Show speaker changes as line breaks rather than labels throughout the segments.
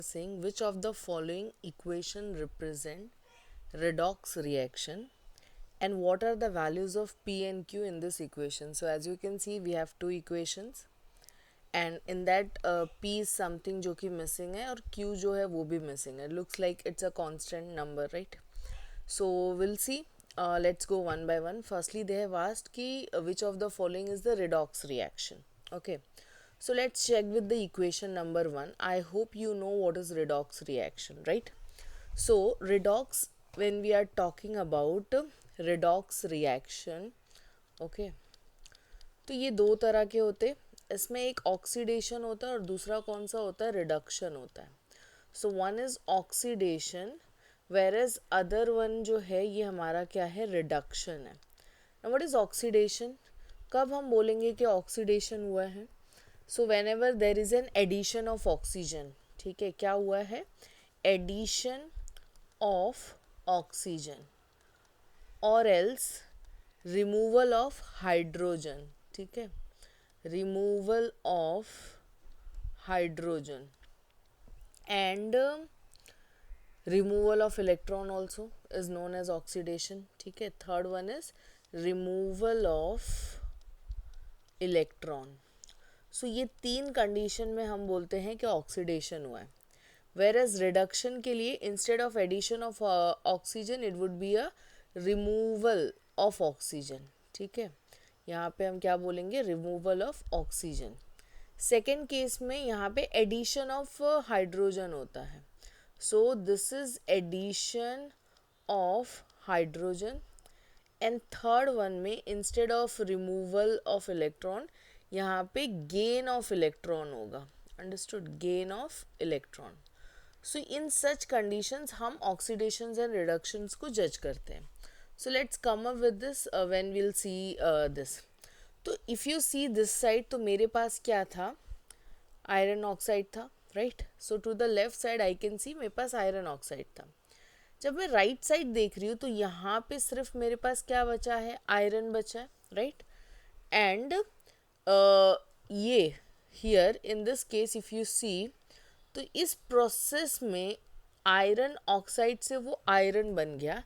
saying which of the following equation represent redox reaction and what are the values of P and Q in this equation. So as you can see we have two equations and in that P is something जो कि missing है और Q जो है वो भी missing है. Looks like it's a constant number, right? So we'll see. Let's go one by one. Firstly, they have asked ki which of the following is the redox reaction. Okay. So let's check with the equation number 1. I hope you know what is redox reaction, right? So redox, when we are talking about redox reaction, okay, तो ये दो तरह के होते. इसमें एक oxidation होता है और दूसरा कौन सा होता है, रिडक्शन होता है. So one is oxidation whereas other one जो है ये हमारा क्या है, रिडक्शन है. Now what is oxidation? कब हम बोलेंगे कि ऑक्सीडेशन हुआ है? So whenever there is an addition of oxygen. ठीक है, क्या हुआ है, एडिशन ऑफ ऑक्सीजन और एल्स रिमूवल ऑफ हाइड्रोजन. ठीक है, removal of hydrogen and removal of electron also is known as oxidation. ठीक है, third one is removal of electron. सो ये तीन कंडीशन में हम बोलते हैं कि ऑक्सीडेशन हुआ है. वेर एज रिडक्शन के लिए instead of addition of oxygen it would be a removal of oxygen. ठीक है, यहाँ पे हम क्या बोलेंगे, removal of oxygen. Second case में यहाँ पे एडिशन ऑफ हाइड्रोजन होता है. So this is addition of hydrogen and third one में instead of removal of electron यहाँ पे gain of electron होगा. Understood? Gain of electron. So in such conditions हम oxidations and reductions को judge करते हैं. So let's come up with this when we'll see this. तो if you see this side तो मेरे पास क्या था, आयरन ऑक्साइड था, right. So to the left side I can see मेरे पास आयरन ऑक्साइड था. जब मैं राइट साइड देख रही हूँ तो यहाँ पे सिर्फ मेरे पास क्या बचा है, आयरन बचा है, राइट. एंड ये here in this case if you see तो इस प्रोसेस में आयरन ऑक्साइड से वो आयरन बन गया.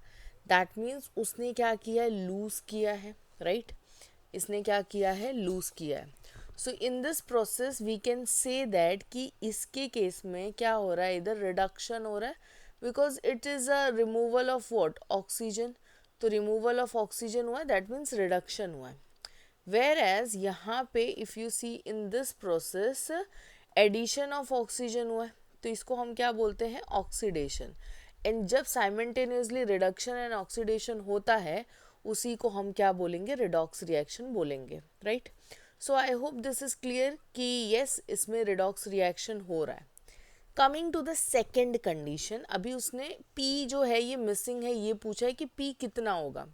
दैट मीन्स उसने क्या किया है, लूज किया है, राइट. इसने क्या किया है, लूज किया है. So in this process we can say that कि इसके केस में क्या हो रहा है, इधर रिडक्शन हो रहा है because it is a removal of what, oxygen. तो रिमूवल ऑफ ऑक्सीजन हुआ है, दैट मीन्स रिडक्शन हुआ है. वेयर एज यहाँ पे if you see in this process addition of oxygen हुआ है, तो इसको हम क्या बोलते हैं, ऑक्सीडेशन. एंड जब साइमल्टेनियसली रिडक्शन एंड ऑक्सीडेशन होता है उसी को हम क्या बोलेंगे, रिडॉक्स रिएक्शन बोलेंगे, right. So I hope this is clear कि यस इसमें रिडॉक्स रिएक्शन हो रहा है. Coming to the second condition, अभी उसने पी जो है ये मिसिंग है, ये पूछा है कि पी कितना होगा.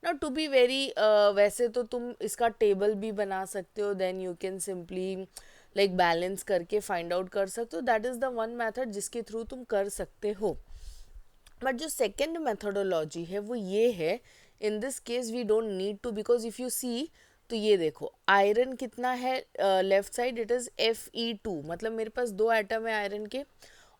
ना टू बी वेरी वैसे तो तुम इसका टेबल भी बना सकते हो, then you can simply like balance करके फाइंड आउट कर सकते हो. That is the one method जिसके थ्रू तुम कर सकते हो. बट जो सेकेंड मेथडोलॉजी है वो ये है, in this case we don't need to, because if you see तो ये देखो आयरन कितना है left side, it is Fe2, मतलब मेरे पास दो एटम है आयरन के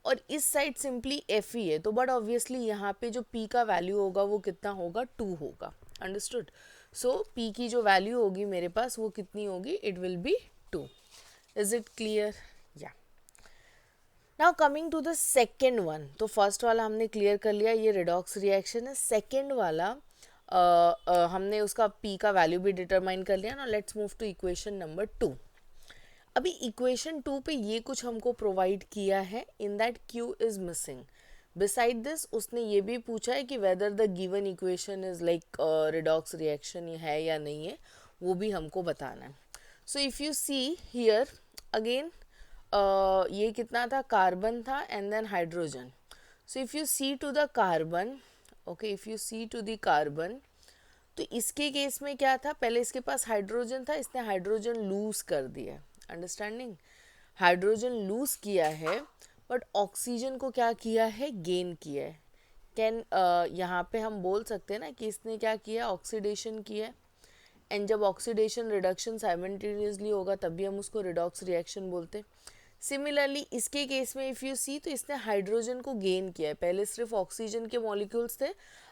और इस साइड सिंपली Fe है. तो बट ऑब्वियसली यहाँ पे जो P का वैल्यू होगा वो कितना होगा, 2 होगा. अंडरस्टूड. सो P की जो वैल्यू होगी मेरे पास वो कितनी होगी, it will be 2. Is it clear? Yeah. Now coming to the second one, तो फर्स्ट वाला हमने क्लियर कर लिया, ये रिडॉक्स रिएक्शन है. सेकेंड वाला हमने उसका P का वैल्यू भी डिटरमाइन कर लिया ना. Let's move to equation number 2. अभी इक्वेशन 2 पे ये कुछ हमको प्रोवाइड किया है, in that Q is missing. Beside this उसने ये भी पूछा है कि whether the given equation is like redox reaction है या नहीं है, वो भी हमको बताना है. So if you see here again ये कितना था, कार्बन था and then hydrogen. So if you see to the carbon, okay, if you see to the carbon तो इसके केस में क्या था, पहले इसके पास हाइड्रोजन था, इसने हाइड्रोजन लूज कर दिया. अंडरस्टैंडिंग, हाइड्रोजन लूज किया है बट ऑक्सीजन को क्या किया है, गेन किया है. कैन यहाँ पे हम बोल सकते हैं ना कि इसने क्या किया, ऑक्सीडेशन किया है. एंड जब ऑक्सीडेशन रिडक्शन साइमल्टेनियसली होगा तब भी हम उसको रिडॉक्स रिएक्शन बोलते हैं. सिमिलरली इसके केस में इफ़ यू सी तो इसने हाइड्रोजन को गेन किया है, पहले सिर्फ ऑक्सीजन के मॉलिक्यूल्स थे,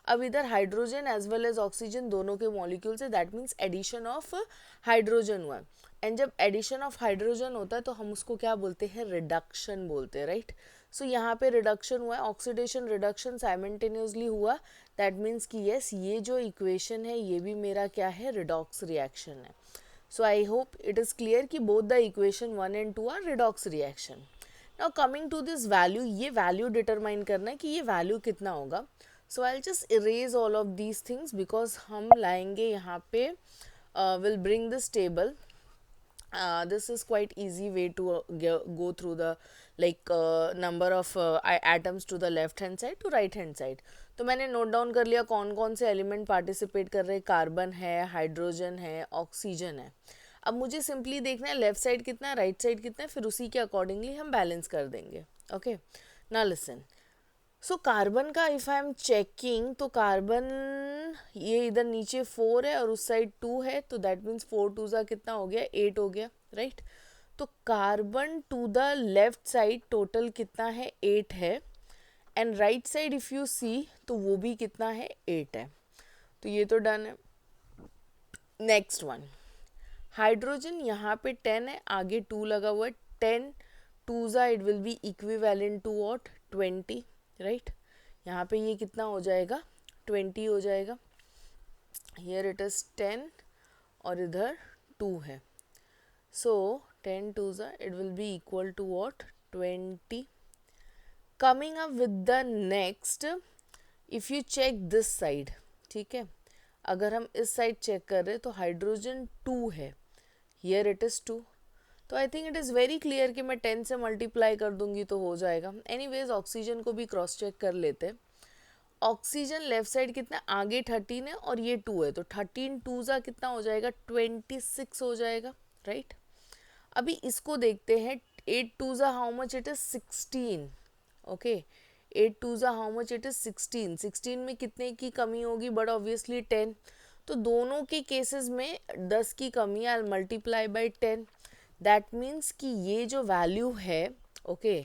अब इधर hydrogen as well as oxygen दोनों के मॉलिक्यूल्स है, that means addition of hydrogen हुआ है। एंड जब एडिशन ऑफ हाइड्रोजन होता है तो हम उसको क्या बोलते हैं, रिडक्शन बोलते हैं, राइट। सो यहाँ पे रिडक्शन हुआ है, ऑक्सीडेशन रिडक्शन साइमल्टेनियसली हुआ, दैट मीन्स कि यस ये जो इक्वेशन है ये भी मेरा क्या है, रिडॉक्स रिएक्शन है। So I hope it is clear कि both the equation 1 and 2 are redox reaction. Now coming to this value, ये value determine करना है कि ये value कितना होगा. So I'll just erase all of these things because हम लाएंगे यहाँ पे will bring this table. This is quite easy way to go through the number of atoms to the left hand side to right hand side. तो मैंने note down कर लिया कौन कौन से एलिमेंट पार्टिसिपेट कर रहे हैं, कार्बन है, हाइड्रोजन है, ऑक्सीजन है। अब मुझे सिंपली देखना है लेफ्ट साइड कितना है, राइट साइड कितना है, फिर उसी के अकॉर्डिंगली हम बैलेंस कर देंगे। Okay, now listen. So carbon का इफ़ आई एम चेकिंग तो कार्बन ये इधर नीचे 4 है और उस साइड 2 है, तो दैट मीन्स 4 2 ज़ा कितना हो गया, 8 हो गया, राइट। तो carbon to the left side total कितना है, 8 है, and right side if you see तो वो भी कितना है, 8 है। तो ये तो डन है। नेक्स्ट वन, हाइड्रोजन यहाँ पे 10 है, आगे 2 लगा हुआ है, 10 2 ज़ा it will be equivalent to what, 20, right. यहाँ पे ये कितना हो जाएगा, 20 हो जाएगा। हियर इट इज़ 10 और इधर 2 है, सो 10 2 ज़ा it will be equal to what, 20। Coming up with the next, if you check this side, ठीक है, अगर हम इस साइड चेक कर रहे हैं तो हाइड्रोजन 2 है, हियर इट इज़ 2, तो I think it is very clear कि मैं 10 से मल्टीप्लाई कर दूंगी तो हो जाएगा। एनीवेज ऑक्सीजन को भी क्रॉस चेक कर लेते हैं। ऑक्सीजन लेफ्ट साइड कितना, आगे 13 है और ये 2 है, तो 13 2 ज़ा कितना हो जाएगा, 26 हो जाएगा, राइट। अभी इसको देखते हैं, 8 2 ज़ा how much it is, 16, okay. 8 2 ज़ा हाउ मच इट इज़, 16, 16 में कितने की कमी होगी, बट ऑब्वियसली 10, तो दोनों के केसेस में 10 की कमी, I multiply by 10, that means कि ये जो वैल्यू है, okay,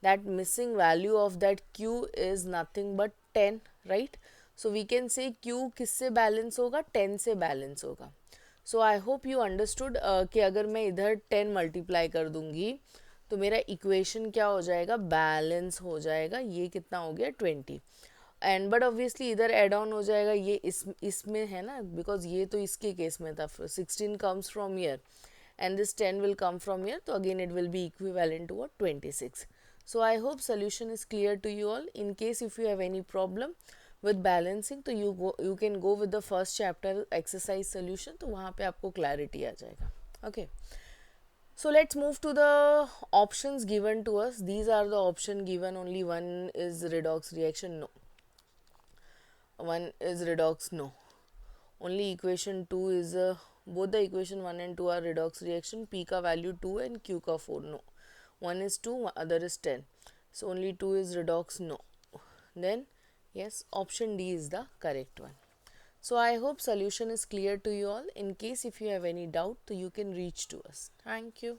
that missing value of that Q is nothing but 10, right. So we can say Q किससे बैलेंस होगा, 10 से बैलेंस होगा। So I hope you understood कि अगर मैं इधर 10 मल्टीप्लाई कर दूंगी तो मेरा इक्वेशन क्या हो जाएगा, बैलेंस हो जाएगा, ये कितना हो गया, 20, एंड बट ऑब्वियसली इधर एड ऑन हो जाएगा, ये इसमें है ना, बिकॉज ये तो इसके केस में था, 16 comes from year and this 10 will come from here, so again it will be equivalent to what, 26. So I hope solution is clear to you all. In case if you have any problem with balancing तो you can go with the first chapter exercise solution, तो वहाँ पे आपको clarity आ जाएगा। Okay, so let's move to the options given to us. These are the option given, only one is redox reaction, no, one is redox, no, only equation 2 is both the equation 1 and 2 are redox reaction, P का value 2 and Q का 4, no, one is 2 other is 10, so only 2 is redox, no, then yes, option D is the correct one. So I hope solution is clear to you all. In case if you have any doubt, so you can reach to us. Thank you.